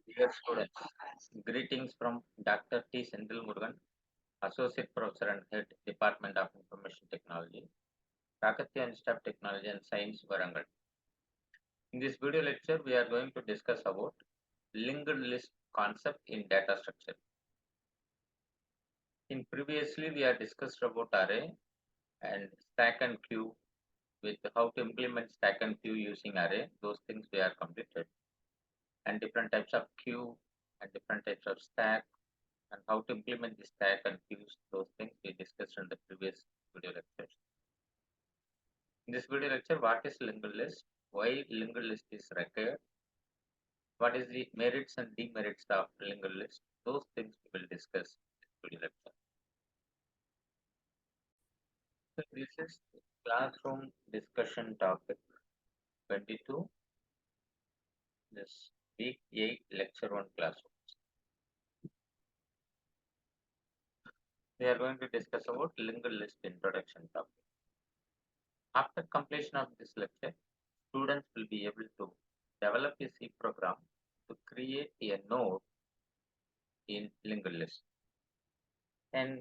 Dear students, greetings from Dr. T. Sendil Murugan, Associate Professor and Head Department of Information Technology, Kakatiya Institute of Technology and Science, Warangal. In this video lecture, we are going to discuss about linked list concept in data structure. In previously, we have discussed about array and stack and queue with how to implement stack and queue using array. Those things we are completed. And different types of queue and different types of stack and how to implement the stack and queues, those things we discussed in the previous video lectures. In this video lecture, what is linked list, why linked list is required, what is the merits and demerits of linked list, those things we will discuss in this video lecture. So this is classroom discussion topic 22, this week 8 lecture 1 classroom. We are going to discuss about linked list introduction topic. After completion of this lecture, students will be able to develop a C program to create a node in linked list. And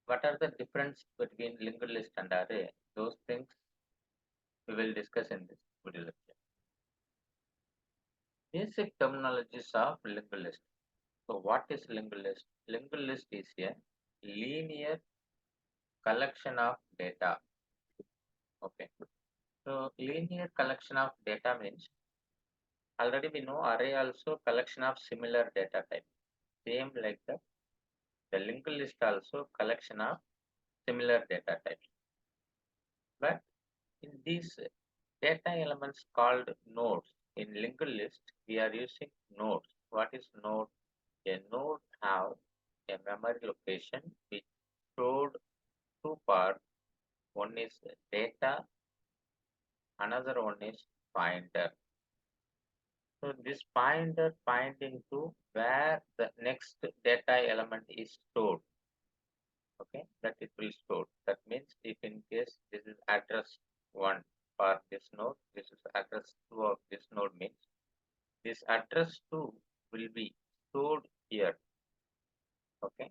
what are the difference between linked list and array? Those things we will discuss in this video lecture. Basic terminologies of linked list. So what is linked list? Linked list is a linear collection of data. Okay. So linear collection of data means already we know array also collection of similar data type. Same like that. The linked list also collection of similar data types. But in these data elements called nodes, in linked list, we are using nodes. What is node? A node have a memory location which stored two parts. One is data, another one is pointer. So this pointer pointing to where the next data element is stored. Okay, that it will store. That means if in case this is address 1 for this node, this is address 2 of this node means this address 2 will be stored here. Okay,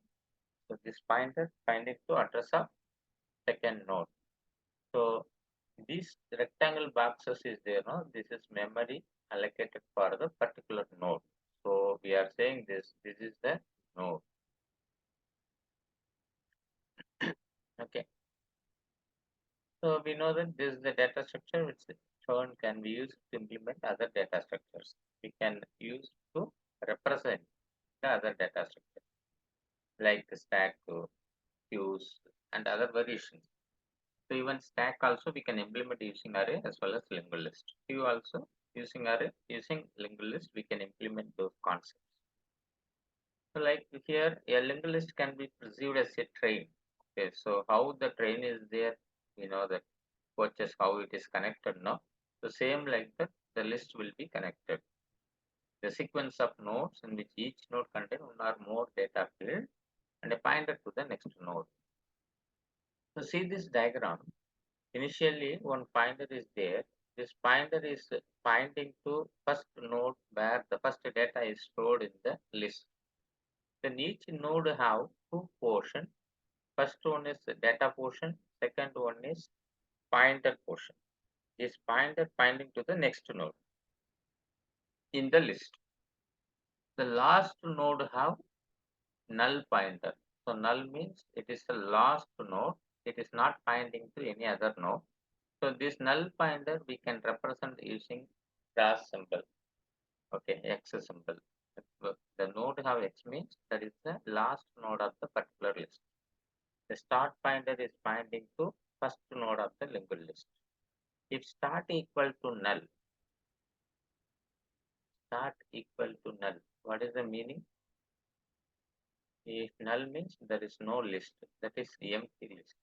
so this pointer pointing to address of second node. So these rectangle boxes is there, no? This is memory allocated for the particular node. So we are saying this is the node. Okay. So we know that this is the data structure which shown can be used to implement other data structures. We can use to represent the other data structure like the stack, queues, and other variations. So even stack also we can implement using array as well as linked list. Queue also using array, using linked list we can implement those concepts. So like here a linked list can be perceived as a train. Okay, so how the train is there, you know that coaches how it is connected now. The same like that the list will be connected. The sequence of nodes in which each node contains one or more data field and a pointer to the next node. So see this diagram. Initially one pointer is there. This pointer is pointing to first node where the first data is stored in the list. Then each node have two portions. First one is the data portion, second one is pointer portion. This pointer pointing to the next node in the list. The last node have null pointer. So null means it is the last node. It is not pointing to any other node. So this null pointer we can represent using cross symbol. Okay, X symbol. The node have X means that is the last node of the particular list. The start pointer is pointing to first node of the linked list. If start equal to null, what is the meaning? If null means there is no list, that is empty list.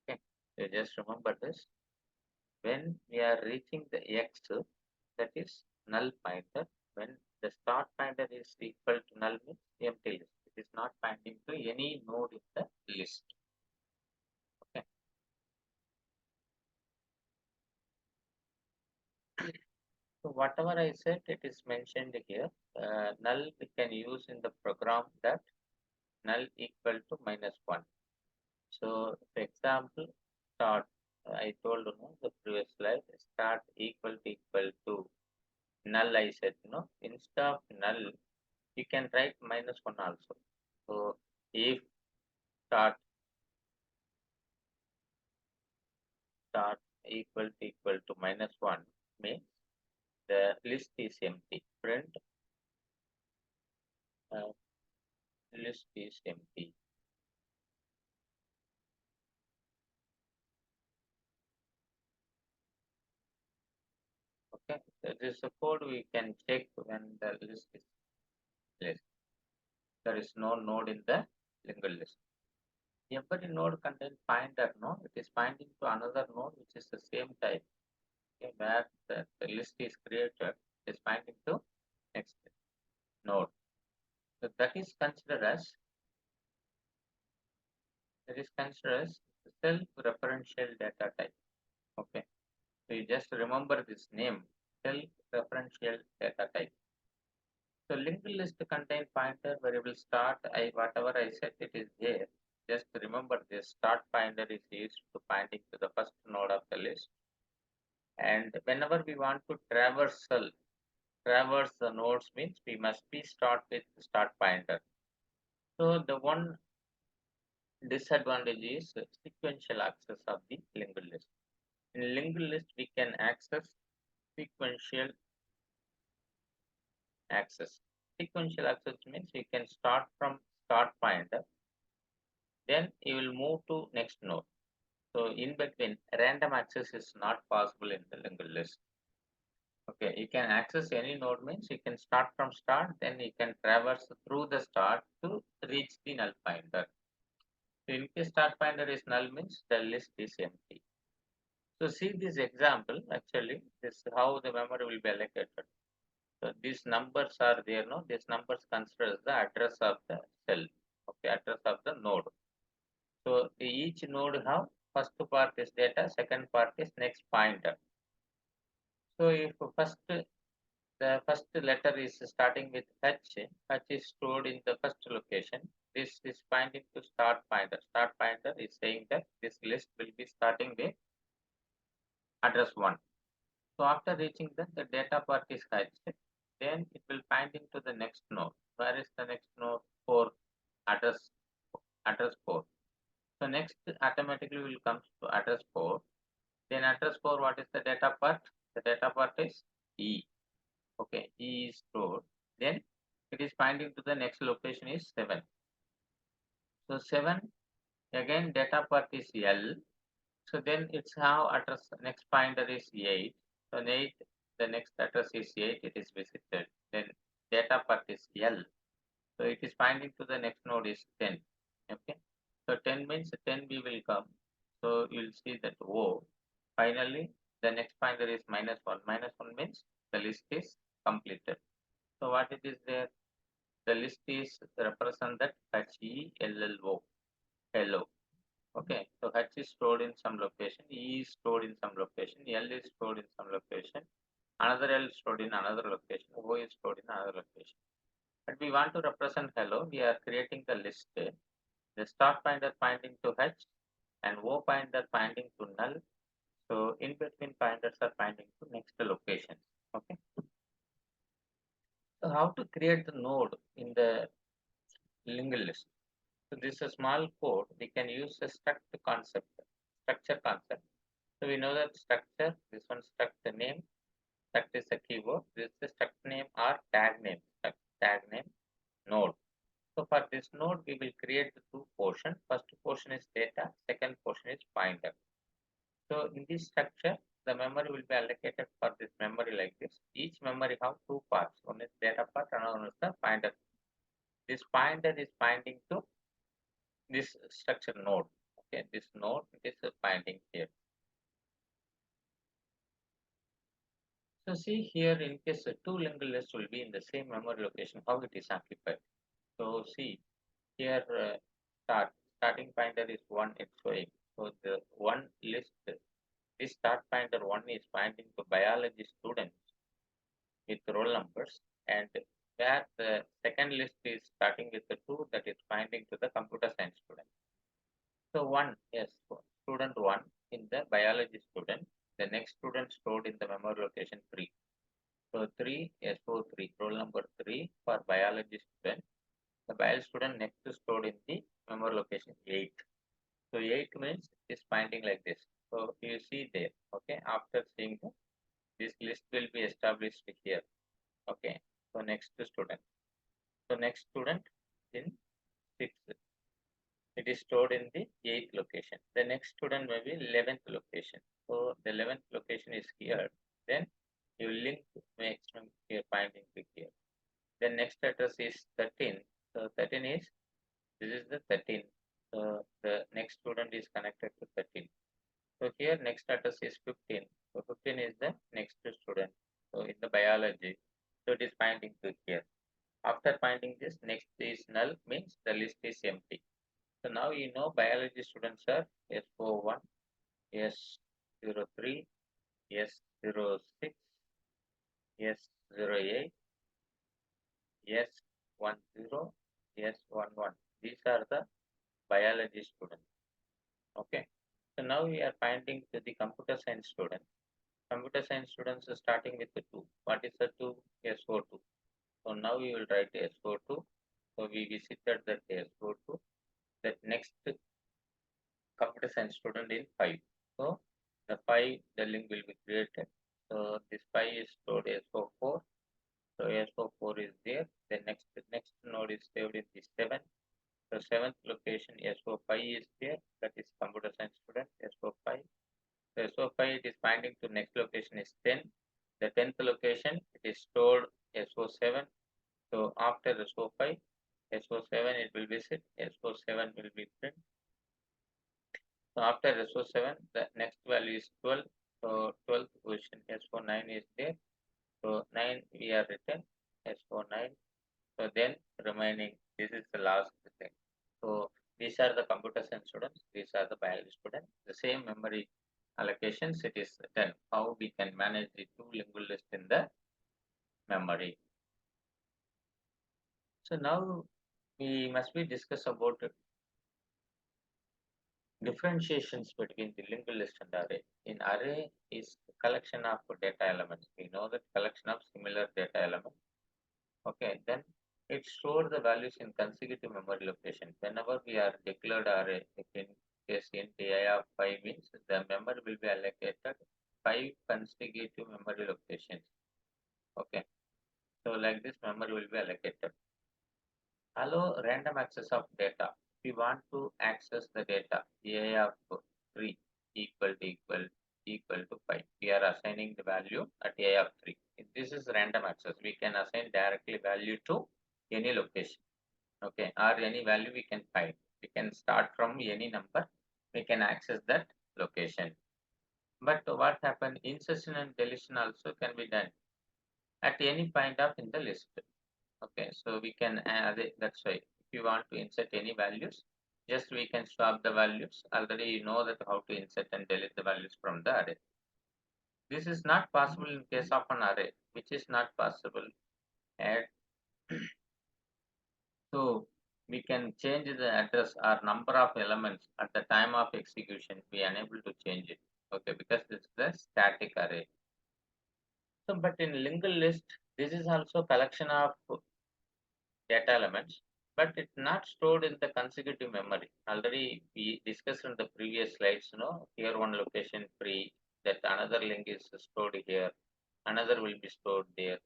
Okay, so just remember this. When we are reaching the X, that is null pointer. When the start pointer is equal to null means empty list. It is not pointing to any node in the list. Okay. So whatever I said, it is mentioned here. Null we can use in the program that null equal to -1. So for example, start, I told the previous slide, start equal to null I said, instead of null, you can write -1 also. So if start equal to -1 means the list is empty. Print uh, list is empty. Okay, so this is a code we can check when the list is list. There is no node in the linked list. Every node contains pointer, no? It is pointing to another node which is the same type. Okay, where the list is created, it is pointing to next node. So that is considered as self-referential data type. Okay, so you just remember this name, self-referential data type. So linked list contain pointer variable start. Whatever I said it is there. Just remember this start pointer is used to pointing to the first node of the list. And whenever we want to traverse the nodes means we must be start with start pointer. So the one disadvantage is sequential access of the linked list. In linked list we can access sequential access. Sequential access means we can start from start pointer, then you will move to next node. So in between, random access is not possible in the linked list. Okay, you can access any node means you can start from start, then you can traverse through the start to reach the null pointer. So in case start pointer is null means the list is empty. So see this example, actually, this is how the memory will be allocated. So these numbers are there, no? These numbers considers the address of the cell, okay, address of the node. So each node have first part is data, second part is next pointer. So if the first letter is starting with H, H is stored in the first location. This is pointing to start pointer. Start pointer is saying that this list will be starting with address 1. So after reaching that, the data part is H. Then it will pointing to the next node. Where is the next node? 4, address 4. So next automatically will come to address 4. Then address 4, what is the data part? The data part is E. Okay, E is stored. Then it is pointing to the next location is 7. So 7, again data part is L. So then it's how address next pointer is 8. So 8, the next address is 8, it is visited. Then data part is L. So it is pointing to the next node is 10. Okay. So 10 means 10 B will come. So you'll see that O. Finally, the next pointer is -1. -1 means the list is completed. So what it is there? The list is represent that HELLO. Hello. Okay. So H is stored in some location, E is stored in some location, L is stored in some location, another L is stored in another location, O is stored in another location. But we want to represent hello, we are creating the list. The start pointer pointing to H and O pointer pointing to null. So in between pointers are pointing to next location. Okay. So how to create the node in the linked list? So this is a small code. We can use the structure concept. So we know that structure. This one struct name. Struct is a keyword. This is the struct name or tag name. Tag name node. So for this node, we will create the two portions. First portion is data. Second portion is pointer. So in this structure, the memory will be allocated for this memory like this. Each memory have two parts. One is data part, another one is the pointer. This pointer is pointing to this structure node. Okay, this node is pointing here. So see here, in case two linked lists will be in the same memory location, how it is occupied. So see here, starting pointer is 1, it's showing. So the one list, this start pointer 1 is pointing to biology students. roll numbers, and where the second list is starting with the 2, that is pointing to the computer science student. So 1, yes, student 1 in the biology student. The next student stored in the memory location 3. So 3, yes, so 3, roll number 3 for biology student. The biology student next stored in the memory location 8. So 8 means it is pointing like this. So you see there, okay, after seeing this list will be established here. Okay, so next student. So next student in 6th. It is stored in the 8th location. The next student may be 11th location. So the 11th location is here. Then you link maximum here finding to here. The next address is 13. So 13 is, this is the 13. So the next student is connected to 13. So here next address is 15. So 15 is the next student. So in the biology, so it is finding to here. After finding this, next is null, means the list is empty. So now you know biology students are S41, S03, S06, S08, S10, S11. These are the biology students. Okay. So now we are finding to the computer science students. Computer science students are starting with the 2. What is the 2? S02. So now we will write S02. So we visited that S02. That next computer science student in 5. So the 5, the link will be created. So this 5 is stored as 4. So S04 is there. The next node is saved in the 7. So 7th location S05 is there. That is computer science student S05. So S05 it is finding to next location is 10. The 10th location it is stored S07. So after S05, S07 it will visit. S07 will be print. So after SO7, the next value is 12. So 12th position SO9 is there. So 9 we are written SO9. So then remaining, this is the last thing. So these are the computer science students. These are the biology students. The same memory allocations it is done. How we can manage the two lingual lists in the memory. So now we must be discuss about differentiations between the linked list and array. In array is collection of data elements. We know that collection of similar data elements. Okay, then it stores the values in consecutive memory location. Whenever we are declared array, if in case int ai of 5 means the memory will be allocated 5 consecutive memory locations. Okay, so like this memory will be allocated. Allow random access of data. We want to access the data ai of 3 equal to 5. We are assigning the value at ai of 3. If this is random access, we can assign directly value to any location. Okay, or any value we can find. We can start from any number. We can access that location. But what happened? Insertion and deletion also can be done at any point of in the list. Okay, so we can add it. That's why if you want to insert any values, just we can swap the values. Already you know that how to insert and delete the values from the array. This is not possible in case of an array, which is not possible. Add. So we can change the address or number of elements at the time of execution. We are unable to change it. Okay, because this is the static array. So, but in linked list, this is also collection of data elements, but it's not stored in the consecutive memory. Already we discussed in the previous slides, here one location free, that another link is stored here, another will be stored there.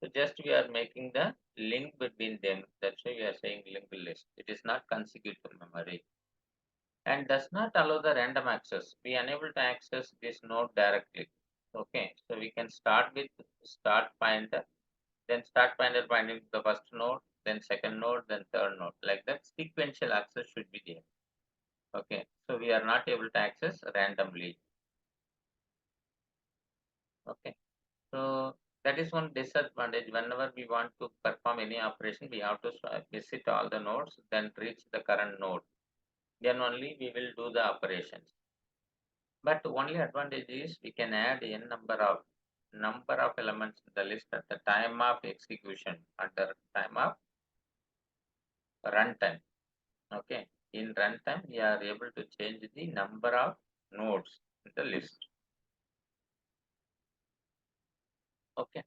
So just we are making the link between them. That's why we are saying linked list. It is not consecutive memory and does not allow the random access. We are unable to access this node directly. Okay, so we can start with start pointer, then start pointer pointing to the first node, then second node, then third node. Like that, sequential access should be there. Okay, so we are not able to access randomly. Okay, so that is one disadvantage. Whenever we want to perform any operation, we have to visit all the nodes, then reach the current node. Then only we will do the operations. But only advantage is we can add n number of number of elements in the list at the time of execution under time of runtime. Okay, in runtime we are able to change the number of nodes in the list. Okay,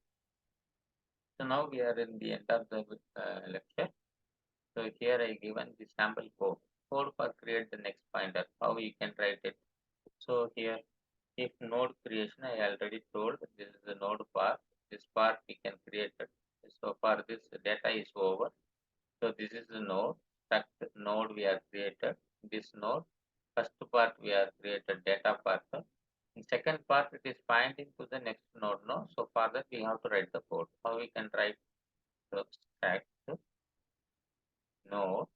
so now we are in the end of the lecture. So here I given the sample code for create the next pointer, how you can write it. So here, if node creation, I already told this is the node part. This part we can create it. So for this data is over. So this is the node. That node we are created. This node, first part we are created data part. In second part it is pointing to the next node. No, so for that we have to write the code. How we can write the stack node.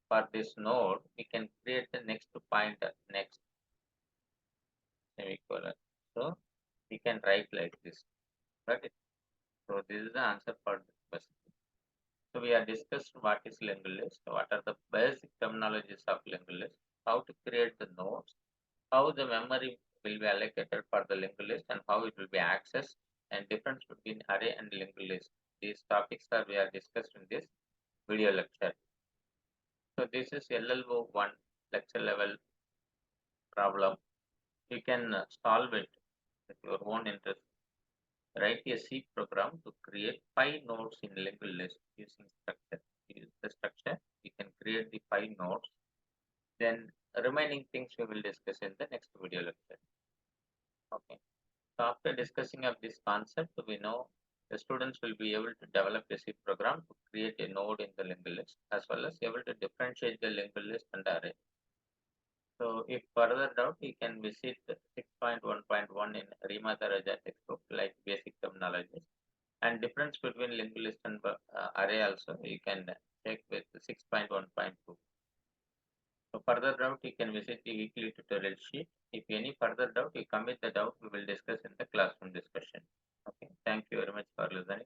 For this node, we can create the next pointer, next semicolon. So we can write like this. Got it? So this is the answer for this question. So we are discussed what is linked list, what are the basic terminologies of linked list, how to create the nodes, how the memory will be allocated for the linked list, and how it will be accessed, and difference between array and linked list. These topics are we are discussed in this video lecture. So this is LLO1 lecture level problem. You can solve it with your own interest. Write a C program to create 5 nodes in linked list using structure. Use the structure, you can create the 5 nodes. Then remaining things we will discuss in the next video lecture. Okay. So after discussing of this concept, we know the students will be able to develop a C program to create a node in the linked list, as well as able to differentiate the linked list and array. So if further doubt, you can visit 6.1.1 in Rima Daraja textbook, like basic terminologies. And difference between linked list and array also, you can check with 6.1.2. So further doubt, you can visit the weekly tutorial sheet. If any further doubt, you come with the doubt, we will discuss in the classroom discussion. Okay, thank you very much for listening.